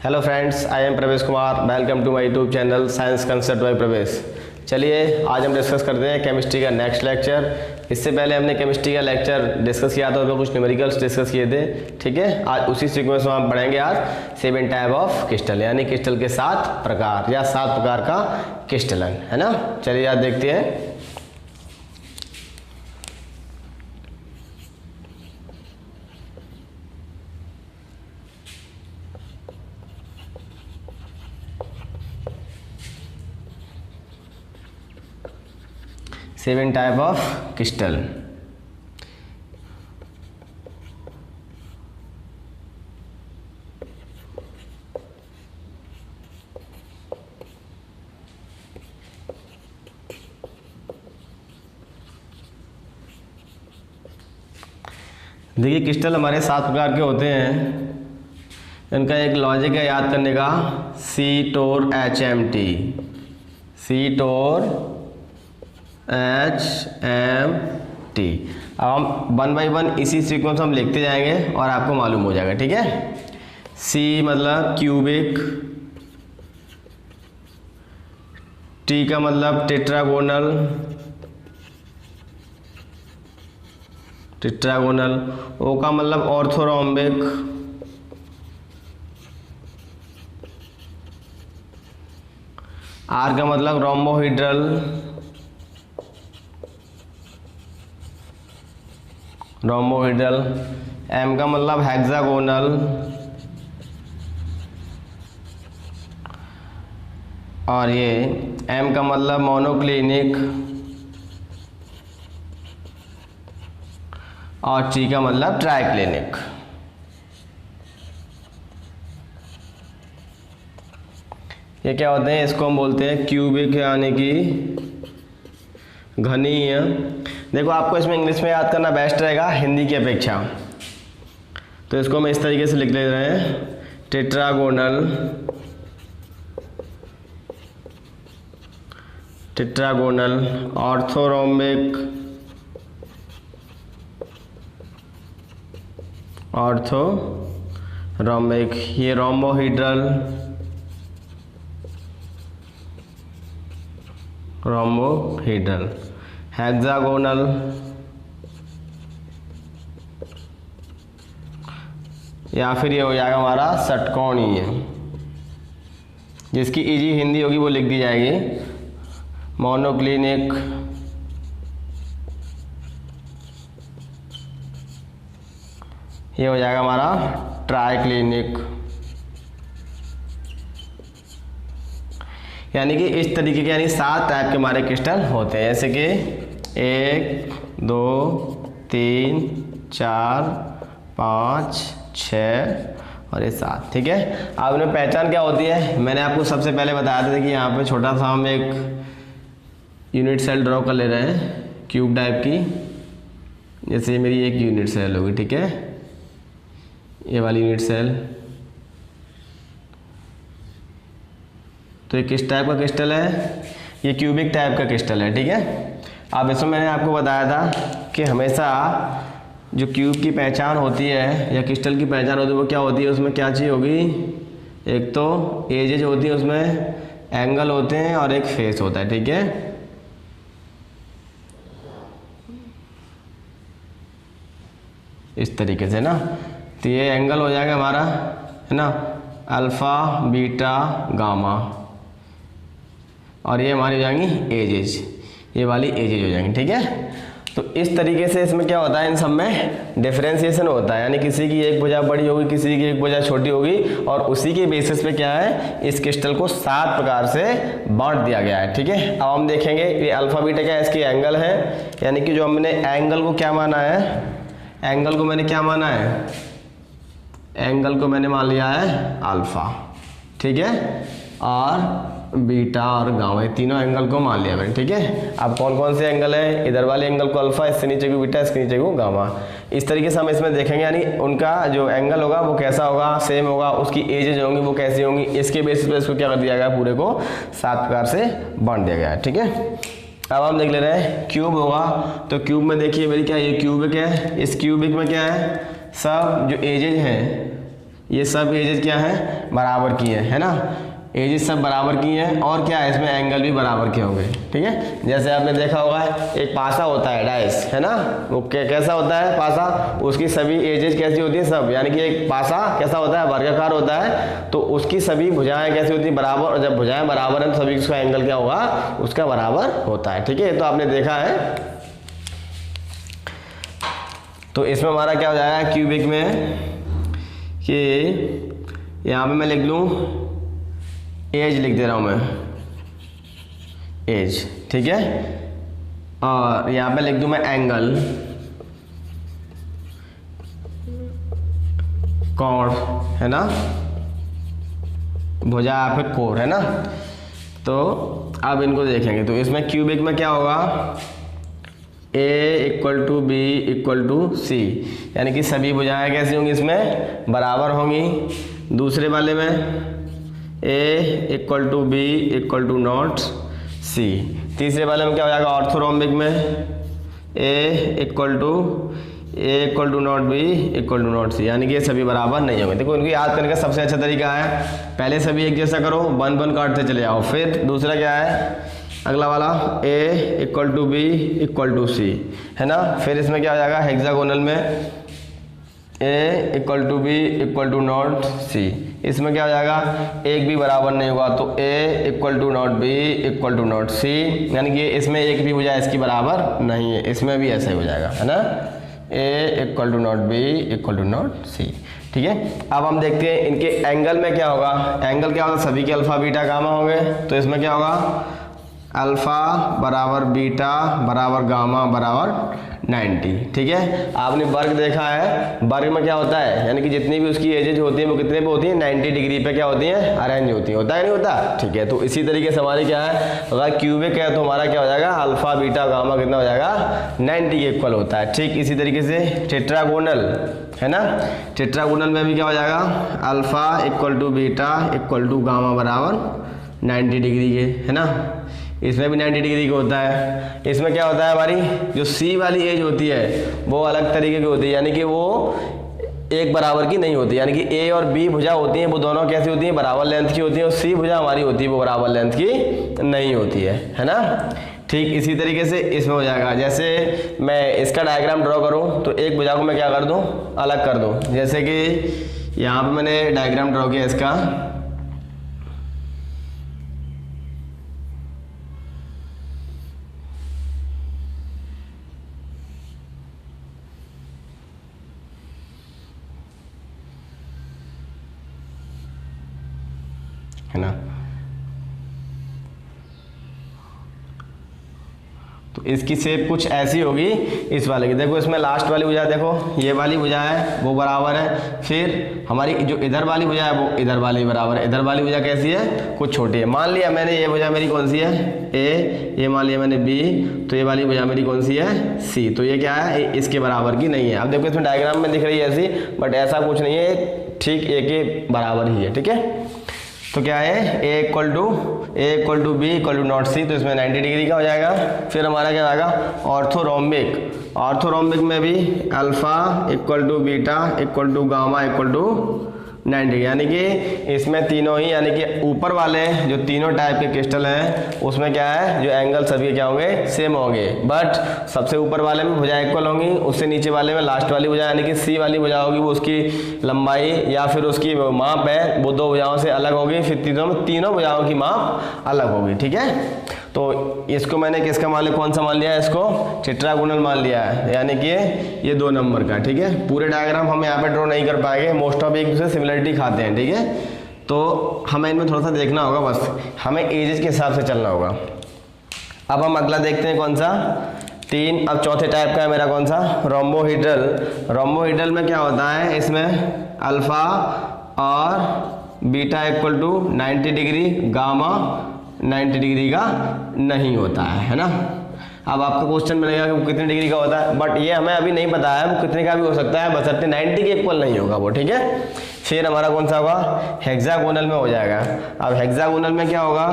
Hello friends, I am Pravesh Kumar. Welcome to my YouTube channel science concept by Pravesh. चलिए आज हम discuss करते हैं केमिस्ट्री का नेक्स्ट लेक्चर। इससे पहले हमने केमिस्ट्री का लेक्चर डिस्कस किया था, उसमें कुछ न्यूमेरिकल्स डिस्कस किए थे। ठीक है, आज उसी सीक्वेंस में हम पढ़ेंगे आज 7 टाइप ऑफ क्रिस्टल, यानी क्रिस्टल के 7 प्रकार या 7 प्रकार का क्रिस्टलन, है ना। चलिए आज देखते हैं। Seven type of crystal. देखिए, क्रिस्टल हमारे 7 प्रकार के होते हैं। इनका एक लॉजिक है याद करने का, C-Tor-HMT, C-Tor-HMT। अब हम 1 बाई 1 इसी सीक्वेंस हम लिखते जाएंगे और आपको मालूम हो जाएगा। ठीक है, C मतलब क्यूबिक, T का मतलब टेट्रागोनल, O का मतलब ऑर्थोरोम्बिक, R का मतलब रोम्बोहेड्रल, M का मतलब हेक्सागोनल, और ये M का मतलब मोनोक्लिनिक, और T का मतलब ट्राइक्लिनिक। ये क्या होते हैं? इसको हम बोलते हैं क्यूबिक, यानी कि घनीय। देखो, आपको इसमें इंग्लिश में याद करना बेस्ट रहेगा हिंदी की अपेक्षा, तो इसको मैं इस तरीके से लिख ले रहे हैं, टेट्रागोनल, ऑर्थोरोम्बिक, ये रोम्बोहेड्रल, हेक्सागोनल, या फिर ये हो जाएगा हमारा षटकोणीय, जिसकी इजी हिंदी होगी वो लिख दी जाएगी, मोनोक्लिनिक, ये हो जाएगा हमारा ट्राइक्लिनिक। यानी कि इस तरीके के, यानी 7 टाइप के हमारे क्रिस्टल होते हैं, जैसे कि 1 2 3 4 5 6 और ये 7। ठीक है, अब इनमें पहचान क्या होती है? मैंने आपको सबसे पहले बताया था कि यहाँ पे छोटा सा हम एक यूनिट सेल ड्रॉ कर ले रहे हैं, क्यूब टाइप की। जैसे ये मेरी एक यूनिट सेल होगी, ठीक है, ये वाली यूनिट सेल। तो ये किस टाइप का क्रिस्टल है? ये क्यूबिक टाइप का क्रिस्टल है। ठीक है, अब इसमें मैंने आपको बताया था कि हमेशा जो क्यूब की पहचान होती है या क्रिस्टल की पहचान होती है वो क्या होती है? उसमें क्या चीज़ होगी? एक तो एजेज होती है, उसमें एंगल होते हैं, और एक फेस होता है। ठीक है, इस तरीके से ना, तो ये एंगल हो जाएगा हमारा, है ना, अल्फा बीटा गामा, और ये हमारी हो जाएंगी एजेज, ये वाली एजेज हो जाएंगी। ठीक है, तो इस तरीके से इसमें क्या होता है? इन सब में डिफरेंशिएशन होता है, यानी किसी की एक भुजा बड़ी होगी, किसी की एक भुजा छोटी होगी, और उसी के बेसिस पे क्या है, इस क्रिस्टल को 7 प्रकार से बांट दिया गया है। ठीक है, अब हम देखेंगे ये अल्फा बीटा क्या है, इसकी एंगल है, यानी कि जो हमने एंगल को क्या माना है, एंगल को मैंने क्या माना है, एंगल को मैंने मान लिया है अल्फा। ठीक है, और बीटा और गामा, ये तीनों एंगल को मान लिया मैंने। ठीक है, अब कौन कौन से एंगल है? इधर वाले एंगल को अल्फा, इससे नीचे को बीटा, इसके नीचे को गामा। इस तरीके से हम इसमें देखेंगे, यानी उनका जो एंगल होगा वो कैसा होगा, सेम होगा, उसकी एजेज होंगी वो कैसी होंगी, इसके बेसिस पे इसको क्या कर दिया गया, पूरे को 7 प्रकार से बांट दिया गया है। ठीक है, अब हम देख ले रहे हैं क्यूब होगा, तो क्यूब में देखिए मेरी क्या, ये क्यूबिक है, इस क्यूबिक में क्या है, सब जो एजेज हैं ये सब एजेस क्या है, बराबर की है ना, एजेस सब बराबर की हैं, और क्या है इसमें एंगल भी बराबर के होंगे, ठीक है। जैसे आपने देखा होगा एक पासा होता है डाइस, है ना, वो कैसा होता है पासा, उसकी सभी एजेस कैसी होती है सब, यानी कि एक पासा कैसा होता है, वर्गाकार होता है, तो उसकी सभी भुजाएं कैसी होती है, बराबर, और जब भुजाएं बराबर हैं तो सभी उसका एंगल क्या होगा, उसका बराबर होता है, ठीक है। तो आपने देखा है, तो इसमें हमारा क्या हो जाएगा क्यूबिक में कि यहाँ पे मैं लिख लूँ एज, लिख दे रहा हूँ मैं एज, ठीक है, और यहाँ पे लिख दूँ मैं एंगल, कोण, है ना, भुजा या फिर कोण, है ना। तो अब इनको देखेंगे, तो इसमें क्यूबिक में क्या होगा, A equal to B equal to C, यानी कि सभी भुजाएं कैसी होंगी, इसमें बराबर होंगी। दूसरे वाले में A equal to B equal to not C. तीसरे वाले में क्या हो जाएगा, ऑर्थोरोम्बिक में A equal to not B equal to not C, यानी कि ये सभी बराबर नहीं होंगे। देखो इनको याद करने का सबसे अच्छा तरीका है, पहले सभी एक जैसा करो, 1 1 काटते चले जाओ। फिर दूसरा क्या है, अगला वाला A equal to B equal to C, है ना। फिर इसमें क्या हो जाएगा, हेक्सागोनल में A equal to B equal to not C, इसमें क्या हो जाएगा, एक भी बराबर नहीं होगा, तो A equal to not B equal to not C, यानी कि इसमें एक भी भुजा इसकी बराबर नहीं है, इसमें भी ऐसा ही हो जाएगा, है ना, A equal to not B equal to not C, ठीक है। अब हम देखते हैं इनके एंगल में क्या होगा, एंगल क्या होगा, सभी के अल्फा बीटा गामा होंगे, तो इसमें क्या होगा, अल्फा बराबर बीटा बराबर गामा बराबर 90, ठीक है। आपने वर्ग देखा है, वर्ग में क्या होता है, यानी कि जितनी भी उसकी एजेज होती है वो कितने पे होती है, 90 डिग्री पे क्या होती है, अरेंज होती है, होता है नहीं होता, ठीक है। तो इसी तरीके से हमारे क्या है, अगर क्यूबिक है तो हमारा क्या हो जाएगा, अल्फा बीटा गामा कितना हो जाएगा, 90 के इक्वल होता है। ठीक इसी तरीके से टेट्रागोनल, है ना, टेट्रागोनल में भी क्या हो जाएगा, alpha equal to beta equal to gamma बराबर 90 डिग्री के, है ना, इसमें भी 90 डिग्री का होता है। इसमें क्या होता है, हमारी जो सी वाली एज होती है वो अलग तरीके की होती है, यानी कि वो एक बराबर की नहीं होती, यानी कि ए और बी भुजा होती हैं वो दोनों कैसी होती हैं, बराबर लेंथ की होती है, और सी भुजा हमारी होती है वो बराबर लेंथ की नहीं होती है ना। ठीक इसी तरीके से इसमें हो जाएगा, जैसे मैं इसका डायग्राम ड्रॉ करूँ तो एक भुजा को मैं क्या कर दूँ, अलग कर दूँ, जैसे कि यहाँ पर मैंने डायग्राम ड्रॉ किया इसका, है ना। तो इसकी शेप कुछ ऐसी होगी इस वाले की, देखो इसमें लास्ट वाली भुजा, देखो ये वाली भुजा है वो बराबर है, फिर हमारी जो इधर वाली भुजा है वो इधर वाली बराबर है, इधर वाली भुजा कैसी है, कुछ छोटी है। मान लिया मैंने ये भुजा मेरी कौन सी है, ए, ये मान लिया मैंने बी, तो ये वाली भुजा मेरी कौन सी है, सी, तो ये क्या है, इसके बराबर की नहीं है। अब देखो इसमें डायग्राम में दिख रही है ऐसी, बट ऐसा कुछ नहीं है, ठीक ए के बराबर ही है, ठीक है। तो क्या है, A equal to B equal to not C, तो इसमें 90 डिग्री का हो जाएगा। फिर हमारा क्या आएगा, ऑर्थोरोम्बिक, ऑर्थोरोम्बिक में भी alpha equal to beta equal to gamma equal to 90, यानी कि इसमें तीनों ही, यानी कि ऊपर वाले जो तीनों टाइप के क्रिस्टल हैं उसमें क्या है, जो एंगल सभी क्या होंगे, सेम होंगे, बट सबसे ऊपर वाले में भुजा इक्वल होंगी, उससे नीचे वाले में लास्ट वाली भुजा यानी कि सी वाली भुजा होगी, वो उसकी लंबाई या फिर उसकी माप है वो दो भुजाओं से अलग होगी, फिर तीनों भुजाओं की माप अलग होगी, ठीक है। तो इसको मैंने किसका मान लिया, कौन सा मान लिया है, इसको टेट्रागोनल मान लिया है, यानी कि ये 2 नंबर का, ठीक है। पूरे डायग्राम हम यहाँ पे ड्रॉ नहीं कर पाएंगे, मोस्ट ऑफ एक दूसरे सिमिलरिटी खाते हैं, ठीक है। तो हमें इनमें थोड़ा सा देखना होगा, बस हमें एजेस के हिसाब से चलना होगा। अब हम अगला देखते हैं कौन सा, 3। अब चौथे टाइप का है मेरा कौन सा, रोम्बोहेड्रल। रोम्बोहेड्रल में क्या होता है, इसमें अल्फा और beta equal to 90 degree, gamma 90 degree का नहीं होता है ना। अब आपका क्वेश्चन बनेगा कि वो कितने डिग्री का होता है, बट ये हमें अभी नहीं पता है, वो कितने का भी हो सकता है, बशर्ते 90 के इक्वल नहीं होगा वो, ठीक है। फिर हमारा कौन सा होगा, हेक्सागोनल में हो जाएगा। अब हेक्सागोनल में क्या होगा,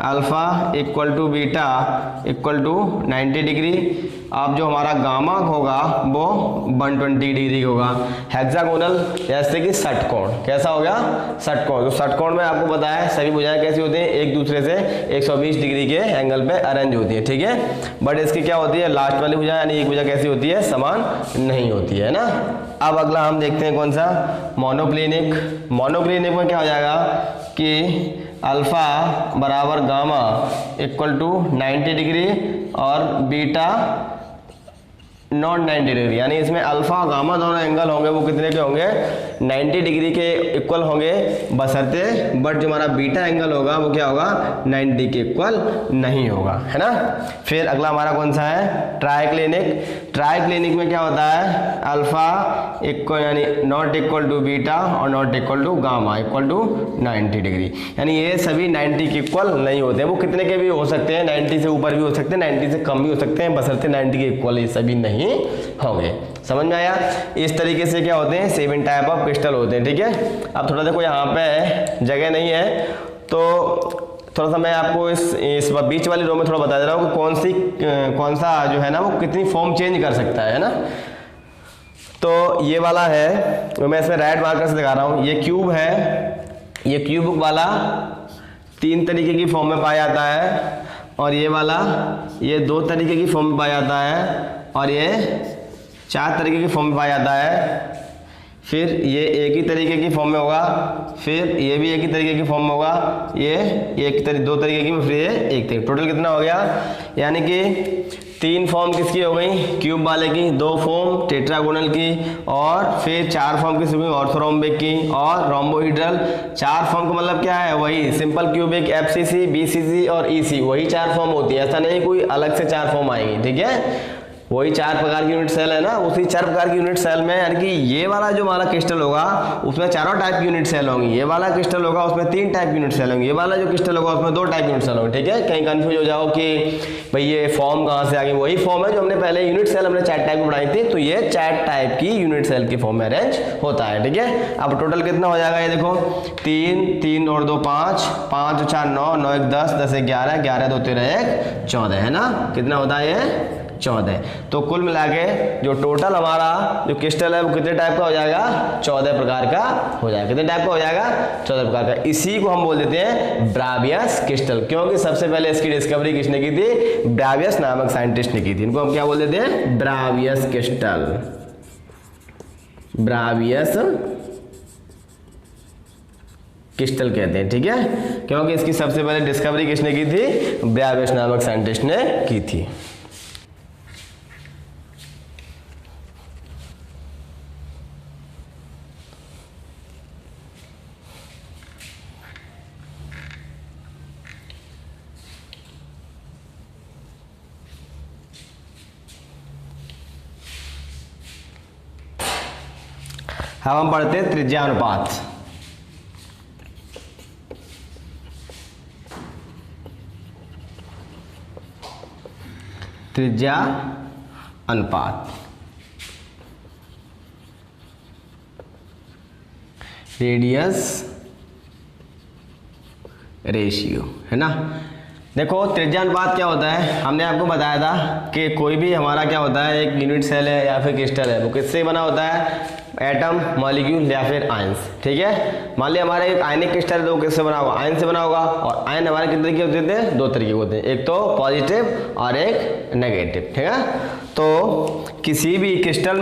alpha equal to beta equal to 90 degree. अब जो हमारा गामा होगा वो 120 डिग्री होगा। हेक्सागोनल जैसे कि षटकोण, कैसा हो गया? षटकोण। तो षटकोण में आपको पता है सभी भुजाएं कैसी होती हैं, एक दूसरे से 120 डिग्री के एंगल पे अरेंज होती है, ठीक है। बट इसकी क्या होती है, लास्ट वाली भुजा यानी एक भुजा कैसी होती है, समान नहीं होती है ना। अब अगला हम देखते हैं कौन सा, मोनोक्लिनिक। मोनोक्लिनिक में क्या हो जाएगा कि अल्फा बराबर गामा इक्वल टू 90 डिग्री और बीटा नॉट 90 डिग्री, यानी इसमें अल्फा गामा दोनों एंगल होंगे वो कितने के होंगे, 90 डिग्री के इक्वल होंगे, बशर्ते बट जो हमारा बीटा एंगल होगा वो क्या होगा, 90 के इक्वल नहीं होगा, है ना। फिर अगला हमारा कौन सा है, ट्राइक्लिनिक। ट्राइक्लिनिक में क्या होता है, अल्फा इक्वल यानी नॉट इक्वल टू बीटा और not equal to gamma equal to 90 degree, यानी ये सभी 90 के इक्वल नहीं होते हैं। वो कितने के भी हो सकते हैं, 90 से ऊपर भी हो सकते हैं, 90 से कम भी हो सकते हैं, बशर्ते 90 के इक्वल ये सभी नहीं होंगे। समझ में आया? इस तरीके से क्या होते हैं, 7 टाइप ऑफ क्रिस्टल होते हैं, ठीक है। अब थोड़ा देखो यहाँ पे जगह नहीं है तो थोड़ा सा मैं आपको इस बीच वाली रो में थोड़ा बता दे रहा हूँ कि कौन सा जो है ना वो कितनी फॉर्म चेंज कर सकता है ना। तो ये वाला है, मैं इसमें रेड मार्कर से दिखा रहा हूँ, ये क्यूब है, ये क्यूब वाला 3 तरीके की फॉर्म में पाया जाता है, और ये वाला ये 2 तरीके की फॉर्म में पाया जाता है, और ये 4 तरीके की फॉर्म में पाया जाता है। फिर ये एक ही तरीके की फॉर्म में होगा, फिर ये भी एक ही तरीके की फॉर्म में होगा, ये 2 तरीके की, फिर ये एक तरीके। टोटल कितना हो गया, यानी कि 3 फॉर्म किसकी हो गई, क्यूब वाले की, 2 फॉर्म टेट्रागोनल की, और फिर 4 फॉर्म किसकी, ऑर्थोरोम्बिक की और रोम्बोहिड्रल। 4 फॉर्म का मतलब क्या है, वही सिंपल क्यूबिक, एफसीसी, बीसीसी और ईसी, वही 4 फॉर्म होती है, ऐसा नहीं कोई अलग से 4 फॉर्म आएंगी, ठीक है। वही 4 प्रकार की यूनिट सेल है ना, उसी 4 प्रकार की यूनिट सेल में, यानी कि ये वाला जो हमारा क्रिस्टल होगा उसमें 4 टाइप की यूनिट सेल होंगी, ये वाला क्रिस्टल होगा उसमें 3 टाइप की यूनिट सेल होंगी, ये वाला जो क्रिस्टल होगा उसमें 2 टाइप की यूनिट सेल होंगी, ठीक है। कहीं कंफ्यूज हो जाओ कि भाई ये फॉर्म कहाँ से आ गई, वही फॉर्म है जो हमने पहले यूनिट सेल हमने 4 टाइप की बनाई थी, तो ये 4 टाइप की यूनिट सेल की फॉर्म में अरेंज होता है, ठीक है। अब टोटल कितना हो जाएगा, ये देखो 3 और 2 5, 5 और 4 9, 9 1 10, 10 1 11, 11 2 13 1 14, है ना। कितना होता है ये, 14। तो कुल मिला के जो टोटल हमारा जो क्रिस्टल है वो कितने टाइप का हो जाएगा, 14 प्रकार का हो जाएगा। कितने टाइप का हो जाएगा, 14 प्रकार का। इसी को हम बोल देते हैं ब्रावियस क्रिस्टल, क्योंकि सबसे पहले इसकी डिस्कवरी किसने की थी, ब्रावियस नामक साइंटिस्ट ने की थी। इनको हम क्या बोल देते हैं, ब्रावियस क्रिस्टल, ब्रावियस क्रिस्टल कहते हैं, ठीक है, क्योंकि इसकी सबसे पहले डिस्कवरी किसने की थी, ब्रावियस नामक साइंटिस्ट ने की थी। अब हम पढ़ते हैं त्रिज्या अनुपात। त्रिज्या अनुपात, रेडियस रेशियो, है ना। देखो त्रिज्या अनुपात क्या होता है, हमने आपको बताया था कि कोई भी हमारा क्या होता है, एक यूनिट सेल है या फिर क्रिस्टल है, वो किससे बना होता है, एटम, मॉलिक्यूल या फिर आयंस, ठीक है। मान लिया हमारे एक आयनिक क्रिस्टल है तो वो किससे बना होगा, आयन से बना होगा, और आयन हमारे कितने तरीके होते थे, 2 तरीके होते हैं, एक तो पॉजिटिव और एक नेगेटिव, ठीक है। तो किसी भी क्रिस्टल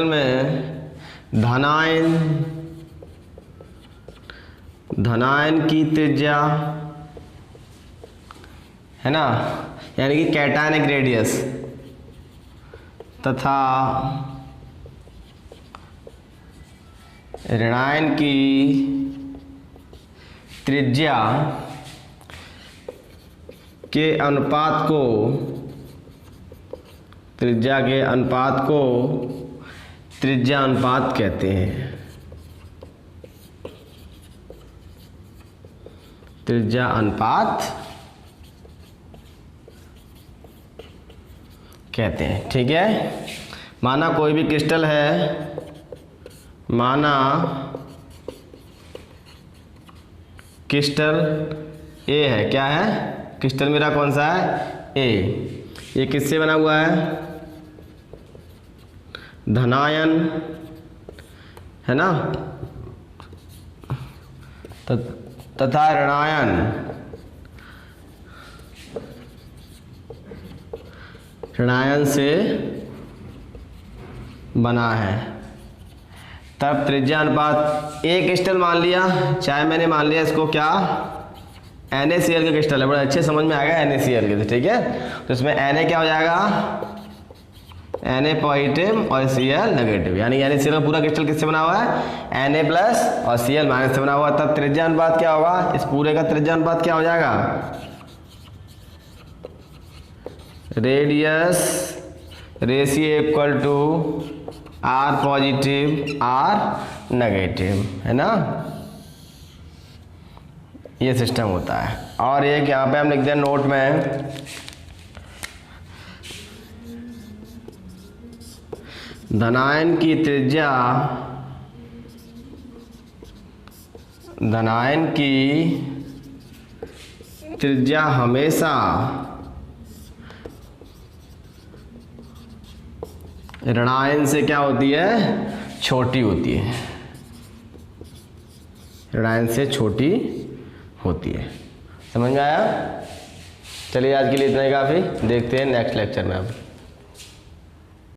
में धनायन की त्रिज्या, है ना, यानी कि कैटायनिक रेडियस, तथा ऋणायन की त्रिज्या के अनुपात को, त्रिज्या अनुपात कहते हैं। त्रिज्या अनुपात कहते हैं, ठीक है। माना कोई भी क्रिस्टल है, माना क्रिस्टल ए है, क्या है, क्रिस्टल मेरा कौन सा है, ए। ये किससे बना हुआ है, धनायन, है ना, तथा ऋणायन, ऋणायन से बना है। तब त्रिज्या अनुपात एक क्रिस्टल मान लिया, चाहे मैंने मान लिया इसको क्या, NaCl का क्रिस्टल है, बड़ा अच्छे समझ में आएगा NaCl के, ठीक है। तो इसमें Na क्या हो जाएगा, Na पॉजिटिव और Cl नेगेटिव, यानी NaCl का पूरा क्रिस्टल किससे बना हुआ है, Na प्लस और Cl माइनस से बना हुआ है। तब त्रिज्या अनुपात क्या होगा, इस पूरे का त्रिज्या अनुपात क्या हो जाएगा, radius ratio equal to R positive R negative, है ना, ये सिस्टम होता है। और एक यहाँ पे हम लिख दें नोट में, धनायन की त्रिज्या, धनायन की त्रिज्या हमेशा ऋणायन से क्या होती है, छोटी होती है, ऋणायन से छोटी होती है। समझ में आया? चलिए आज के लिए इतना ही काफ़ी, देखते हैं नेक्स्ट लेक्चर में अब।